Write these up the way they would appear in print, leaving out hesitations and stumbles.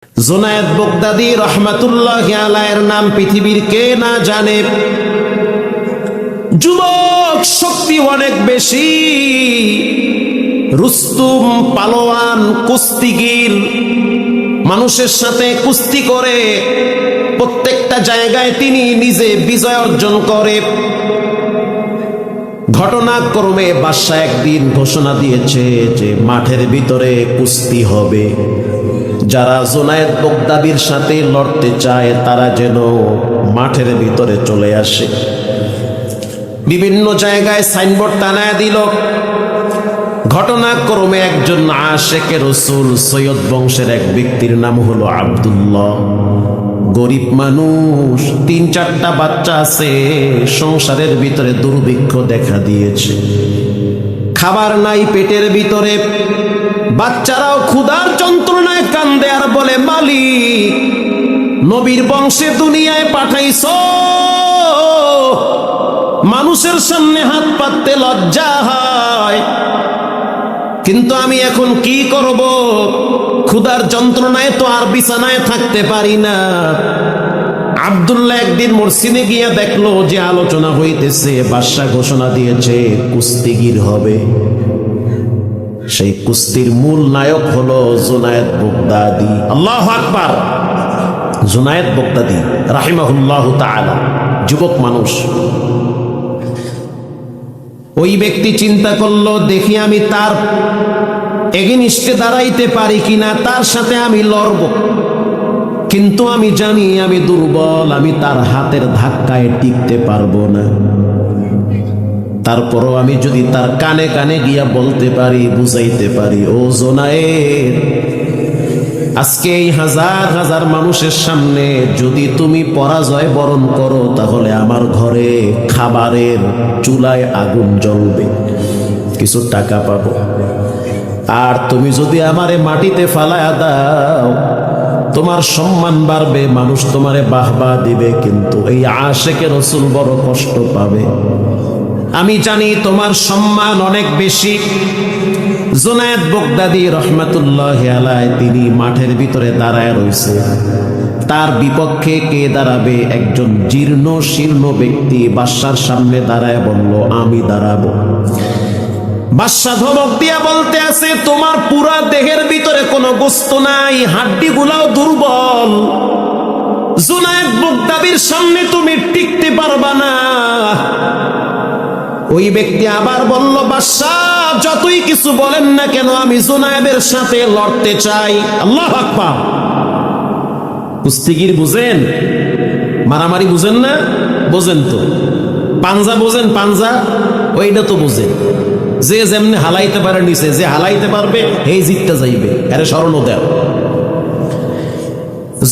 Junaid Baghdadi রহমাতুল্লাহি আলাইহির নাম পৃথিবীর কে না জানে। যুবক শক্তি অনেক বেশি, রুস্তুম পালোয়ান, কুস্তিগির, মানুষের সাথে কুস্তি করে প্রত্যেকটা জায়গায় তিনি নিজে বিজয় অর্জন করে। ঘটনাক্রমে বাদশা একদিন ঘোষণা দিয়েছে যে মাঠের ভিতরে কুস্তি হবে, যারা জুনায়েদ বাগদাদীর সাথে লড়তে চায় তারা যেন মাঠের ভিতরে চলে আসে। বিভিন্ন জায়গায় সাইনবোর্ড টানায় দিল। ঘটনাক্রমে একজন আশেকে রসুল সৈয়দ বংশের এক ব্যক্তির নাম হলো আব্দুল্লাহ, গরিব মানুষ, 3-4টা বাচ্চা আছে, সংসারের ভিতরে দুর্ভিক্ষ দেখা দিয়েছে, খাবার নাই পেটের ভিতরে, বাচ্চারাও ক্ষুধার যন্ত্রণায় কান্দে আর বলে, মালিক নবীর বংশে দুনিয়ায় পাঠাইছো, মানুষের সামনে হাত পাততে লজ্জা হয়, কিন্তু আমি এখন কি করব? ক্ষুধার যন্ত্রণায় তো আর বিছানায় থাকতে পারি না। আব্দুল্লাহ একদিন মসজিদে গিয়ে দেখলো যে আলোচনা হইতেছে, বাদশা ঘোষণা দিয়েছে কুস্তিগির হবে। সেই কুস্তির মূল নায়ক হলো জুনায়েদ বাগদাদী। আল্লাহু আকবার। জুনায়েদ বাগদাদী রাহিমাহুল্লাহু তাআলা, যুবক মানুষ। ওই ব্যক্তি চিন্তা করলো, দেখি আমি তার এগেইনস্টে দাঁড়াইতে পারি কিনা, তার সাথে আমি লড়ব, কিন্তু আমি জানি আমি দুর্বল, আমি তার হাতের ধাক্কায় টিকতে পারবো না। তারপরও আমি যদি তার কানে কানে গিয়া বলতে পারি, বুঝাইতে পারি, ও জুনায়েদ, আজকে এই হাজার হাজার মানুষের সামনে যদি তুমি পরাজয় বরণ করো, তাহলে আমার ঘরে খাবারের চুলায় আগুন জ্বলবে, কিছু টাকা পাবো। আর তুমি যদি আমারে মাটিতে ফালায়া দাও, তোমার সম্মান বাড়বে, মানুষ তোমারে বাহবা দিবে, কিন্তু এই আশেকে রসুল বড় কষ্ট পাবে। আমি জানি তোমার সম্মান অনেক বেশি। জুনায়েদ বাগদাদী রহমাতুল্লাহি আলাইহি তিনি মাঠের ভিতরে দাঁড়ায় রয়েছে। তার বিপক্ষে কে দাঁড়াবে? একজন জীর্ণ শীর্ণ ব্যক্তি বাদশার সামনে দাঁড়ায় বলল, আমি দাঁড়াবো। বাদশা ধমক দিয়া বলতে আছে, তোমার পুরা দেহের ভিতরে কোনো গোস্ত নাই, হাড্ডি গুলাও দুর্বল, জুনায়েদ বাগদাদীর সামনে তুমি টিকতে পারবা না। ওই ব্যক্তি আবার বলল, বাদশা যতই কিছু বলেন না কেন, আমি জুনায়েদের সাথে লড়তে চাই। আল্লাহু আকবার। কুস্তিগির বুঝেন? মারামারি বুঝেন না? বোঝেন তো। পাঞ্জা বোঝেন? পাঞ্জা ওইটা তো বুঝেন, যে যেমনি হালাইতে পারে নিচে, যে হালাইতে পারবে এই জিততে যাইবে, আরে স্মরণ দেও।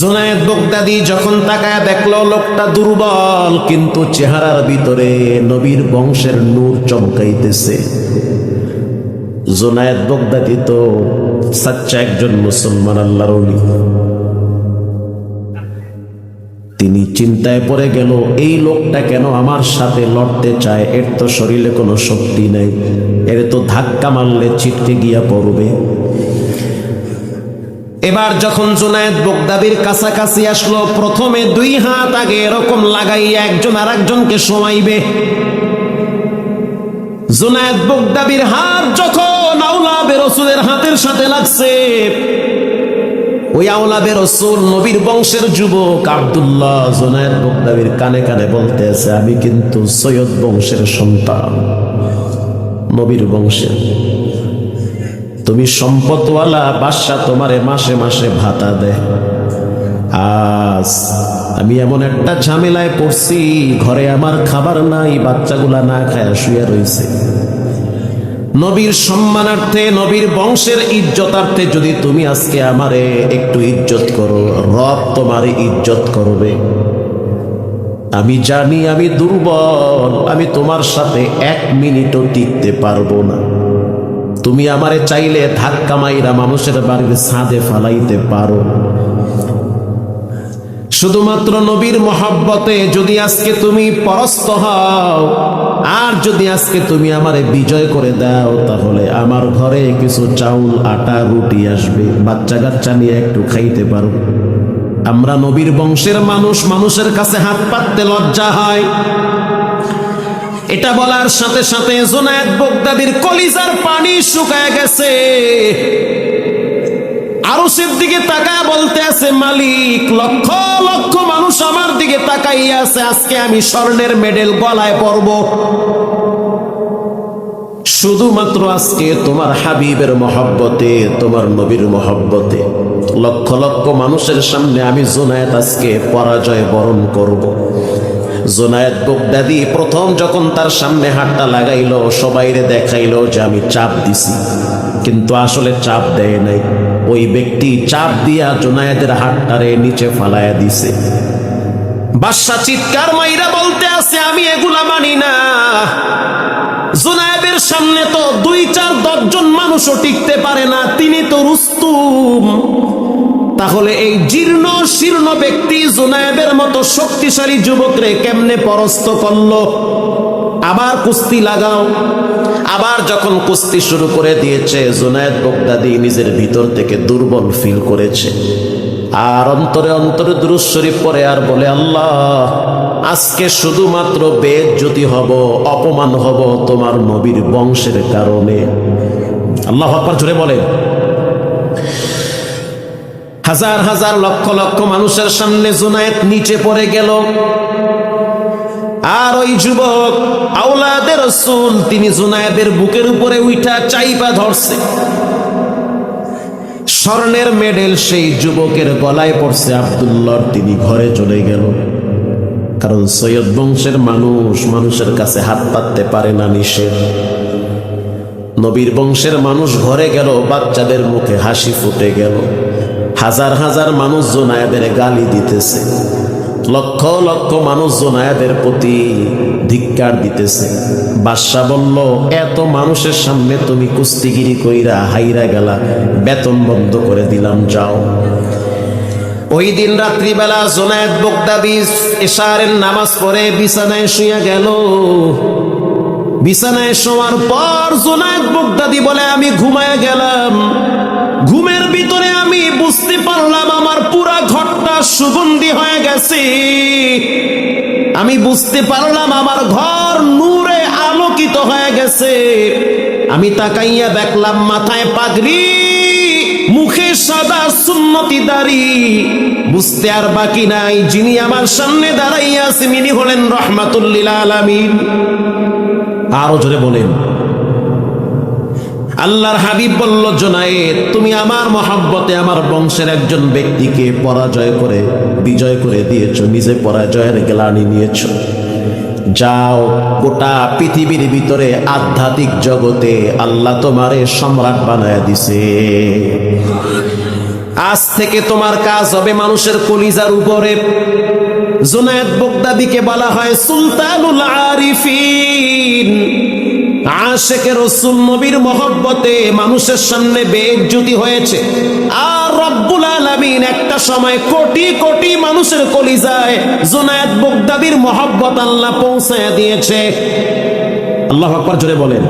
জুনায়েদ বাগদাদী যখন তাকায় দেখলো লোকটা দুর্বল, কিন্তু চেহারার ভিতরে নবীর বংশের নূর চমকাইতেছে। জুনায়েদ বাগদাদী তো সাচ্চা একজন মুসলমান, আল্লাহর ওলি। তিনি চিন্তায় পড়ে গেল, এই লোকটা কেন আমার সাথে লড়তে চায়? এর তো শরীরে কোনো শক্তি নাই, এর তো ধাক্কা মারলে ছিটকে গিয়া পড়বে। এবার যখন জুনায়েদ বাগদাদীর কাছাকাছি আসলো, প্রথমে 2 হাত আগে এরকম লাগাইয়া একজন আর একজনকে শোয়াইবে। জুনায়েদ বাগদাদীর হাত যখন আওলাদে রাসূলের হাতের সাথে লাগছে, ওই আওলাদে রাসূল নবীর বংশের যুবক আব্দুল্লাহ জুনায়েদ বাগদাদীর কানে কানে বলতে আছে, আমি কিন্তু সৈয়দ বংশের সন্তান, নবীর বংশের, তুমি সম্পদওয়ালা, বাদশা তোমারে মাসে মাসে ভাতা দেয়। আজ আমি এমন একটা ঝামেলায় পড়ছি, ঘরে আমার খাবার নাই, বাচ্চাগুলা না খায় শুয়ে রয়েছে। নবীর সম্মানার্থে, নবীর বংশের ইজ্জতার্থে যদি তুমি আজকে আমারে একটু ইজ্জত করো, রব তোমারে ইজ্জত করবে। আমি জানি আমি দুর্বল, আমি তোমার সাথে 1 মিনিটও টিকতে পারবো না। তুমি আমারে চাইলে ধাক্কা মাইরা মানুষের বাড়ির ছাদে ফালাইতে পারো। শুধুমাত্র নবীর মহব্বতে যদি আজকে তুমি পরস্ত হও, আর যদি আজকে তুমি আমারে বিজয় করে দাও, তাহলে আমার ঘরে কিছু চাউল, আটা, রুটি আসবে, বাচ্চা কাচ্চা নিয়ে একটু খাইতে পারো। আমরা নবীর বংশের মানুষ, মানুষের কাছে হাত পাততে লজ্জা হয়। এটা বলার সাথে সাথে জুনায়েদ বাগদাদীর কলিজার পানি শুকায় গেছে। আরশের দিকে তাকায় বলতে আছে, মালিক, লক্ষ লক্ষ মানুষ আমার দিকে তাকাইয়া আছে, আজকে আমি স্বর্ণের মেডেল গলায় পরব। শুধুমাত্র আজকে তোমার হাবিবের মহব্বতে, তোমার নবীর মহব্বতে লক্ষ লক্ষ মানুষের সামনে আমি জুনায়েদ আজকে পরাজয় বরণ করব। জুনায়েদ বাগদাদী প্রথম যখন তার সামনে হাতটা লাগাইলো, সবাইরে দেখাইলো যে আমি চাপ দিছি, কিন্তু আসলে চাপ দেয় নাই। ওই ব্যক্তি চাপ দিয়া জুনায়েদের হাতটারে নিচে ফালায়া দিছে। বাদশা চিৎকার মাইরা বলতে আছে, আমি এগুলা মানি না। জুনায়েদের সামনে তো 2-4-10 জন মানুষও টিকতে পারে না, তিনি তো রুস্তুম। তাহলে এই জীর্ণ শীর্ণ ব্যক্তি জুনায়েদের মতো শক্তিশালী যুবকরে কেমনে পরাস্ত করলো? আবার কুস্তি লাগাও। আবার যখন কুস্তি শুরু করে দিয়েছে, জুনায়েদ বাগদাদী নিজের ভিতর থেকে দুর্বল ফিল করেছে, আর অন্তরে অন্তরে দুরূদ শরীফ পড়ে আর বলে, আল্লাহ, আজকে শুধুমাত্র বেইজ্জতি হব, অপমান হব তোমার নবীর বংশের কারণে। আল্লাহু আকবার জোরে বলেন। হাজার হাজার লক্ষ লক্ষ মানুষের সামনে জুনায়েদ নিচে পড়ে গেল, আর ওই যুবক আওলাদে রাসূল তিনি জুনায়েদের বুকের উপরে উঠা চাইপা ধরছে। স্বর্ণের মেডেল সেই যুবকের গলায় পড়ছে। আব্দুল্লাহর তিনি ঘরে চলে গেল, কারণ সৈয়দ বংশের মানুষ মানুষের কাছে হাত পাততে পারে না, নিষেধ। নবীর বংশের মানুষ ঘরে গেল, বাচ্চাদের মুখে হাসি ফুটে গেল। হাজার হাজার মানুষ জুনায়েদের গালি দিতেছে, লক্ষ লক্ষ মানুষ জুনায়েদের প্রতি ধিক্কার দিতেছে। বাদশা বলল, এত মানুষের সামনে তুমি কুস্তিগিরি কইরা হাইরা গেলা, বেতন বন্ধ করে দিলাম, যাও। ওই দিন রাত্রিবেলা জুনায়েদ বাগদাদী ইশারের নামাজ পড়ে বিছানায় শুয়ে গেল। বিছানায় শোয়ার পর জুনায়েদ বাগদাদী বলে, আমি ঘুমায় গেলাম। ঘুমের ভিতরে আমি বুঝতে পারলাম আমার পুরা ঘরটা সুগন্ধি হয়ে গেছে। আমি বুঝতে পারলাম আমার ঘর নূরে আলোকিত হয়ে গেছে। আমি তাকাইয়া দেখলাম মাথায় পাগড়ি, মুখে সাদা সুন্নতি দাড়ি। বুঝতে আর বাকি নাই, যিনি আমার সামনে দাঁড়াইয়া আছেন তিনি হলেন রাহমাতুল লিল আলামিন। আরো জোরে বলেন। আল্লাহর হাবিব বলল, জুনায়েদ, তুমি আমার মহব্বতে আমার বংশের একজন ব্যক্তিকে পরাজয় করে বিজয় করে দিয়েছো, নিজে পরাজয়ের গ্লানি নিয়েছো। যাও, গোটা পৃথিবীর ভিতরে আধ্যাত্মিক জগতে আল্লাহ তোমারে সম্রাট বানায় দিছে। আজ থেকে তোমার কাজ হবে মানুষের কলিজার উপরে। জুনায়েদ বাগদাদীকে বলা হয় সুলতানুল আরিফিন। আশিকে রাসূল নবীর মহব্বতে মানুষের সামনে বেইজ্জতি হয়েছে, আর রব্বুল আলামিন একটা সময় কোটি কোটি মানুষের কলিজায় জুনায়েদ বাগদাদীর মহব্বত আল্লাহ পৌঁছায় দিয়েছে। আল্লাহু আকবার জোরে বলেন।